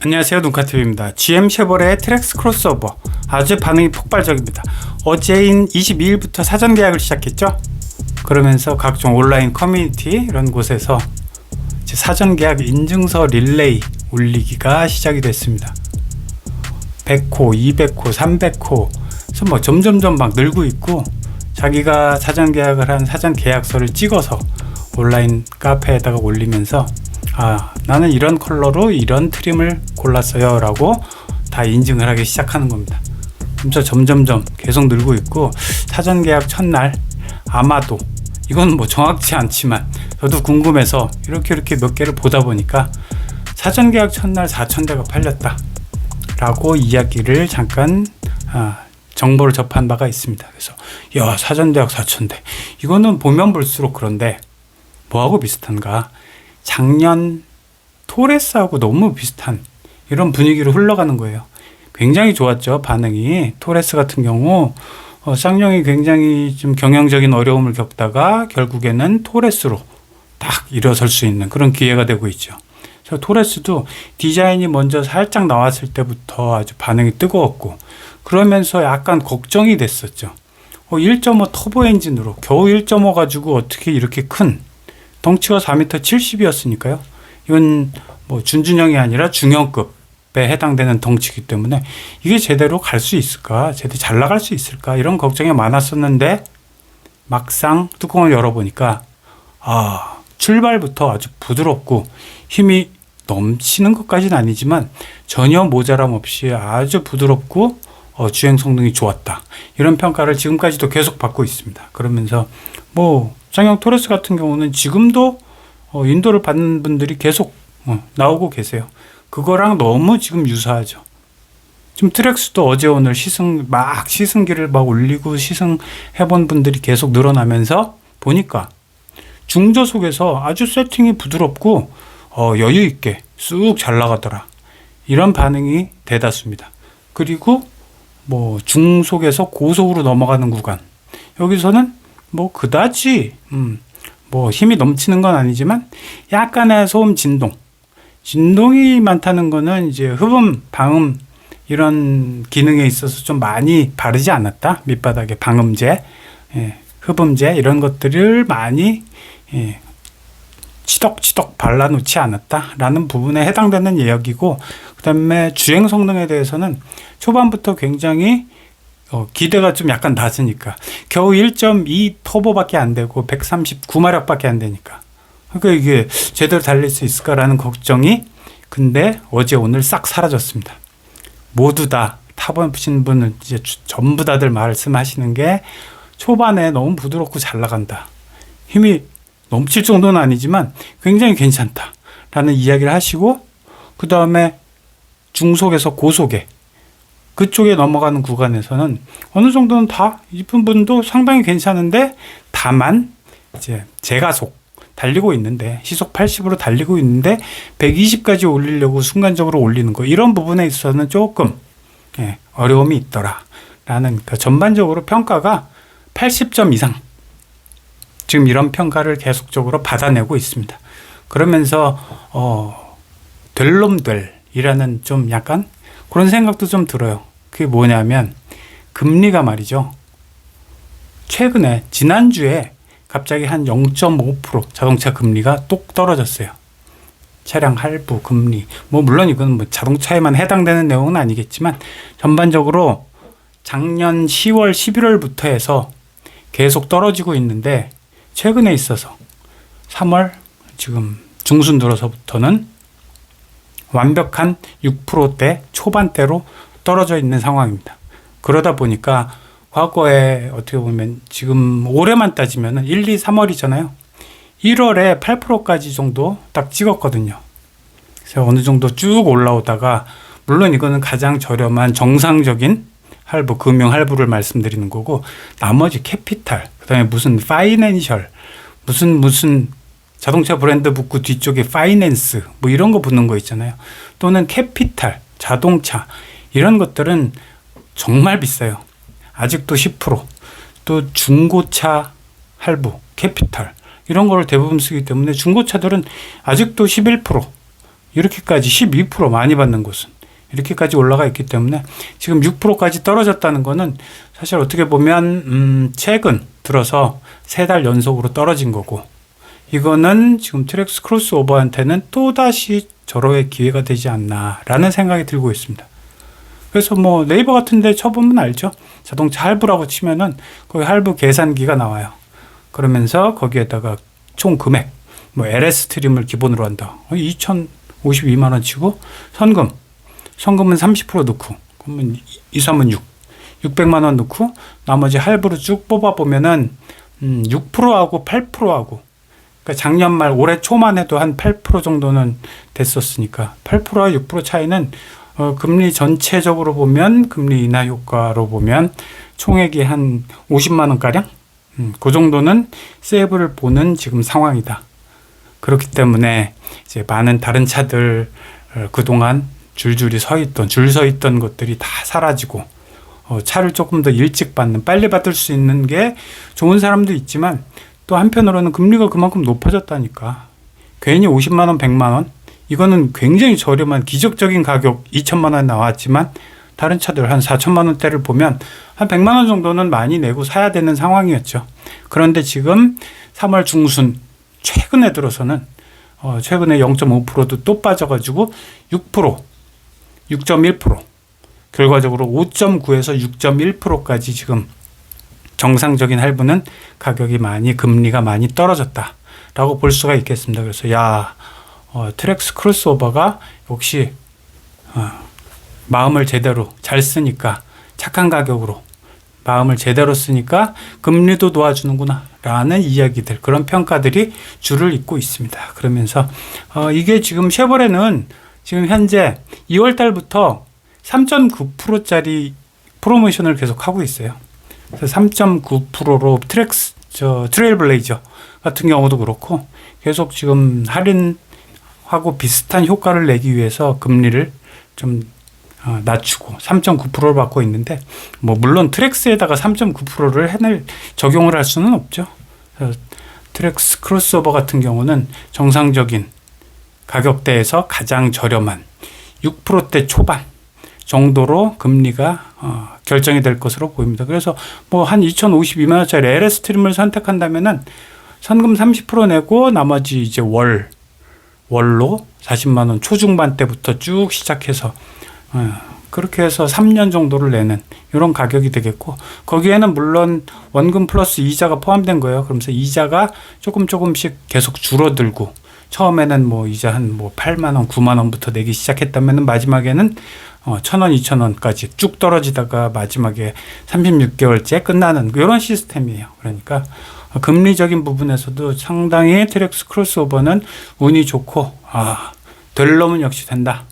안녕하세요, 눈카TV입니다. GM 쉐보레의 트랙스 크로스오버 아주 반응이 폭발적입니다. 어제인 22일부터 사전 계약을 시작했죠. 그러면서 각종 온라인 커뮤니티 이런 곳에서 이제 사전 계약 인증서 릴레이 올리기가 시작이 됐습니다. 100호, 200호, 300호 그래서 뭐 점점점 막 늘고 있고, 자기가 사전 계약을 한 사전 계약서를 찍어서 온라인 카페에다가 올리면서 나는 이런 컬러로 이런 트림을 골랐어요 라고 다 인증을 하기 시작하는 겁니다. 그래서 점점점 계속 늘고 있고, 사전 계약 첫날 아마도 이건 뭐 정확치 않지만 저도 궁금해서 이렇게 몇 개를 보다 보니까 사전 계약 첫날 4,000대가 팔렸다 라고 이야기를 잠깐 정보를 접한 바가 있습니다. 그래서 사전 계약 4,000대 이거는 보면 볼수록 그런데 뭐하고 비슷한가, 작년 토레스하고 너무 비슷한 이런 분위기로 흘러가는 거예요. 굉장히 좋았죠, 반응이. 토레스 같은 경우 쌍용이 굉장히 좀 경영적인 어려움을 겪다가 결국에는 토레스로 딱 일어설 수 있는 그런 기회가 되고 있죠. 그래서 토레스도 디자인이 먼저 살짝 나왔을 때부터 아주 반응이 뜨거웠고, 그러면서 약간 걱정이 됐었죠. 1.5 터보 엔진으로 겨우 1.5 가지고 어떻게 이렇게 큰, 덩치가 4m 70이었으니까요. 이건 뭐 준준형이 아니라 중형급에 해당되는 덩치이기 때문에 이게 제대로 갈 수 있을까, 제대로 잘 나갈 수 있을까, 이런 걱정이 많았었는데 막상 뚜껑을 열어보니까 출발부터 아주 부드럽고 힘이 넘치는 것까지는 아니지만 전혀 모자람 없이 아주 부드럽고 주행 성능이 좋았다, 이런 평가를 지금까지도 계속 받고 있습니다. 그러면서 뭐 쌍용 토레스 같은 경우는 지금도 인도를 받는 분들이 계속 나오고 계세요. 그거랑 너무 지금 유사하죠. 지금 트랙스도 어제 오늘 시승기를 막 올리고 시승해본 분들이 계속 늘어나면서 보니까 중저속에서 아주 세팅이 부드럽고 여유 있게 쑥 잘 나가더라, 이런 반응이 대다수입니다. 그리고 뭐 중속에서 고속으로 넘어가는 구간, 여기서는 뭐 그다지 뭐 힘이 넘치는 건 아니지만 약간의 소음 진동이 많다는 거는 이제 흡음, 방음 이런 기능에 있어서 좀 많이 바르지 않았다. 밑바닥에 방음제, 흡음제 이런 것들을 많이 치덕치덕 발라놓지 않았다라는 부분에 해당되는 이야기고, 그 다음에 주행 성능에 대해서는 초반부터 굉장히 기대가 좀 약간 낮으니까, 겨우 1.2 터보밖에 안 되고 139마력밖에 안 되니까, 그러니까 이게 제대로 달릴 수 있을까라는 걱정이 근데 어제 오늘 싹 사라졌습니다. 모두 다 타보신 분은 이제 전부 다들 말씀하시는 게 초반에 너무 부드럽고 잘 나간다, 힘이 넘칠 정도는 아니지만 굉장히 괜찮다 라는 이야기를 하시고, 그 다음에 중속에서 고속에 그쪽에 넘어가는 구간에서는 어느 정도는 다 이쁜 분도 상당히 괜찮은데, 다만 이제 제가속 달리고 있는데 시속 80으로 달리고 있는데 120까지 올리려고 순간적으로 올리는 거, 이런 부분에 있어서는 조금 어려움이 있더라 라는, 전반적으로 평가가 80점 이상 지금 이런 평가를 계속적으로 받아내고 있습니다. 그러면서 될 놈 될이라는 좀 약간 그런 생각도 좀 들어요. 그게 뭐냐면 금리가 말이죠, 최근에 지난주에 갑자기 한 0.5% 자동차 금리가 뚝 떨어졌어요. 차량 할부 금리, 뭐 물론 이건 뭐 자동차에만 해당되는 내용은 아니겠지만 전반적으로 작년 10월 11월부터 해서 계속 떨어지고 있는데, 최근에 있어서 3월 지금 중순 들어서부터는 완벽한 6%대 초반대로 떨어져 있는 상황입니다. 그러다 보니까 과거에 어떻게 보면 지금 올해만 따지면 1, 2, 3월이잖아요. 1월에 8%까지 정도 딱 찍었거든요. 그래서 어느 정도 쭉 올라오다가, 물론 이거는 가장 저렴한 정상적인 할부, 금융 할부를 말씀드리는 거고, 나머지 캐피탈, 그 다음에 무슨 파이낸셜, 무슨 자동차 브랜드 붙고 뒤쪽에 파이낸스 뭐 이런 거 붙는 거 있잖아요. 또는 캐피탈, 자동차 이런 것들은 정말 비싸요. 아직도 10%, 또 중고차 할부, 캐피탈 이런 거를 대부분 쓰기 때문에 중고차들은 아직도 11%, 이렇게까지 12% 많이 받는 곳은 이렇게까지 올라가 있기 때문에 지금 6%까지 떨어졌다는 거는 사실 어떻게 보면 최근 들어서 3달 연속으로 떨어진 거고, 이거는 지금 트랙스 크로스오버한테는 또다시 절호의 기회가 되지 않나라는 생각이 들고 있습니다. 그래서 뭐 네이버 같은 데 쳐보면 알죠. 자동차 할부라고 치면은 거기 할부 계산기가 나와요. 그러면서 거기에다가 총 금액, 뭐 LS 트림을 기본으로 한다. 2,052만 원 치고 선금은 30% 넣고, 그러면 2, 3은 600만 원 넣고 나머지 할부로 쭉 뽑아보면은 6%하고 8%하고, 그러니까 작년 말 올해 초만 해도 한 8% 정도는 됐었으니까 8%와 6% 차이는 금리 전체적으로 보면, 금리 인하 효과로 보면 총액이 한 50만 원가량? 그 정도는 세이브를 보는 지금 상황이다. 그렇기 때문에 이제 많은 다른 차들 그동안 줄 서 있던 것들이 다 사라지고, 차를 조금 더 일찍 받는, 빨리 받을 수 있는 게 좋은 사람도 있지만, 또 한편으로는 금리가 그만큼 높아졌다니까. 괜히 50만 원, 100만 원? 이거는 굉장히 저렴한 기적적인 가격 2천만 원 나왔지만, 다른 차들 한 4천만 원대를 보면 한 100만 원 정도는 많이 내고 사야 되는 상황이었죠. 그런데 지금 3월 중순 최근에 들어서는 최근에 0.5%도 또 빠져가지고 6%, 6.1%, 결과적으로 5.9에서 6.1%까지 지금 정상적인 할부는 가격이 금리가 많이 떨어졌다라고 볼 수가 있겠습니다. 그래서 트랙스 크로스오버가 역시 마음을 제대로 잘 쓰니까, 착한 가격으로 마음을 제대로 쓰니까 금리도 놓아주는구나 라는 이야기들, 그런 평가들이 줄을 잇고 있습니다. 그러면서 이게 지금 쉐보레는 지금 현재 2월 달부터 3.9%짜리 프로모션을 계속 하고 있어요. 그래서 3.9%로 트레일블레이저 같은 경우도 그렇고 계속 지금 할인하고 비슷한 효과를 내기 위해서 금리를 좀 낮추고 3.9%를 받고 있는데, 뭐 물론 트랙스에다가 3.9%를 적용을 할 수는 없죠. 트랙스 크로스오버 같은 경우는 정상적인 가격대에서 가장 저렴한 6%대 초반 정도로 금리가 결정이 될 것으로 보입니다. 그래서 뭐 한 2,052만 원짜리 LS 트림을 선택한다면은 선금 30% 내고 나머지 이제 월로 40만 원 초중반 때부터 쭉 시작해서 그렇게 해서 3년 정도를 내는 이런 가격이 되겠고, 거기에는 물론 원금 플러스 이자가 포함된 거예요. 그러면서 이자가 조금씩 계속 줄어들고, 처음에는 뭐 이자 한 8만 원, 9만 원부터 내기 시작했다면은 마지막에는 1,000원, 2,000원까지 쭉 떨어지다가 마지막에 36개월째 끝나는 이런 시스템이에요. 그러니까 금리적인 부분에서도 상당히 트랙스 크로스오버는 운이 좋고, 될 놈은 역시 된다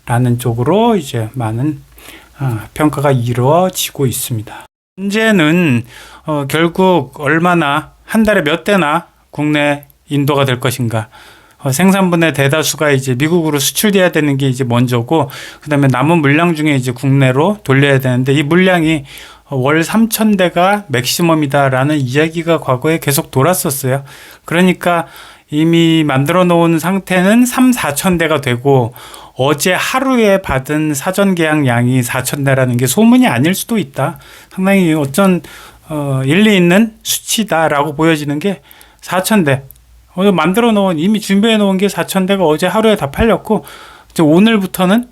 라는 쪽으로 이제 많은 평가가 이루어지고 있습니다. 문제는 결국 얼마나, 한 달에 몇 대나 국내 인도가 될 것인가. 생산분의 대다수가 이제 미국으로 수출돼야 되는 게 이제 먼저고, 그다음에 남은 물량 중에 이제 국내로 돌려야 되는데, 이 물량이 월 3,000대가 맥시멈이다라는 이야기가 과거에 계속 돌았었어요. 그러니까 이미 만들어 놓은 상태는 3,4,000대가 되고, 어제 하루에 받은 사전 계약 양이 4,000대라는 게 소문이 아닐 수도 있다. 상당히 어쩐 일리 있는 수치다라고 보여지는 게 4,000대. 만들어 놓은, 이미 준비해 놓은 게 4,000대가 어제 하루에 다 팔렸고, 이제 오늘부터는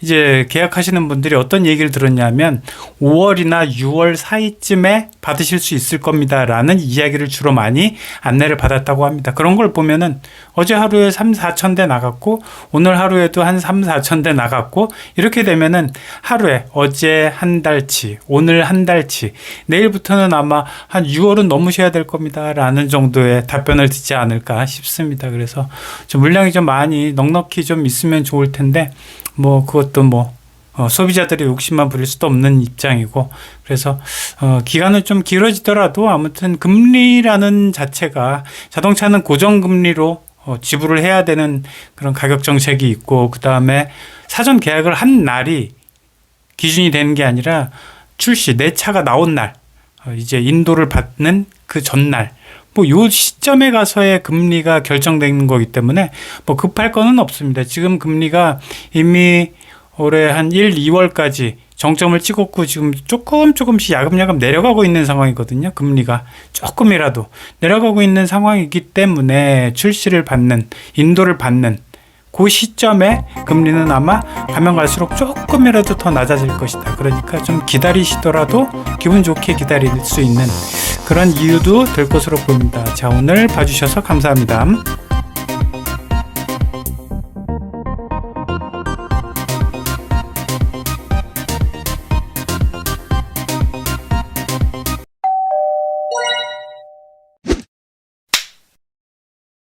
이제 계약하시는 분들이 어떤 얘기를 들었냐면 5월이나 6월 사이쯤에 받으실 수 있을 겁니다 라는 이야기를 주로 많이 안내를 받았다고 합니다. 그런 걸 보면은 어제 하루에 3, 4천 대 나갔고, 오늘 하루에도 한 3, 4천 대 나갔고, 이렇게 되면은 하루에 어제 한 달치, 오늘 한 달치, 내일부터는 아마 한 6월은 넘으셔야 될 겁니다 라는 정도의 답변을 듣지 않을까 싶습니다. 그래서 좀 물량이 좀 많이 넉넉히 좀 있으면 좋을 텐데, 뭐 그것도 소비자들의 욕심만 부릴 수도 없는 입장이고, 그래서 기간은 좀 길어지더라도 아무튼 금리라는 자체가, 자동차는 고정금리로 지불을 해야 되는 그런 가격 정책이 있고, 그 다음에 사전 계약을 한 날이 기준이 되는 게 아니라 출시, 내 차가 나온 날, 이제 인도를 받는 그 전날, 뭐 요 시점에 가서의 금리가 결정되는 거기 때문에 뭐 급할 거는 없습니다. 지금 금리가 이미 올해 한 1, 2월까지 정점을 찍었고 지금 조금씩 야금야금 내려가고 있는 상황이거든요. 금리가 조금이라도 내려가고 있는 상황이기 때문에 출시를 받는, 인도를 받는 그 시점에 금리는 아마 가면 갈수록 조금이라도 더 낮아질 것이다. 그러니까 좀 기다리시더라도 기분 좋게 기다릴 수 있는 그런 이유도 될 것으로 보입니다. 자, 오늘 봐주셔서 감사합니다.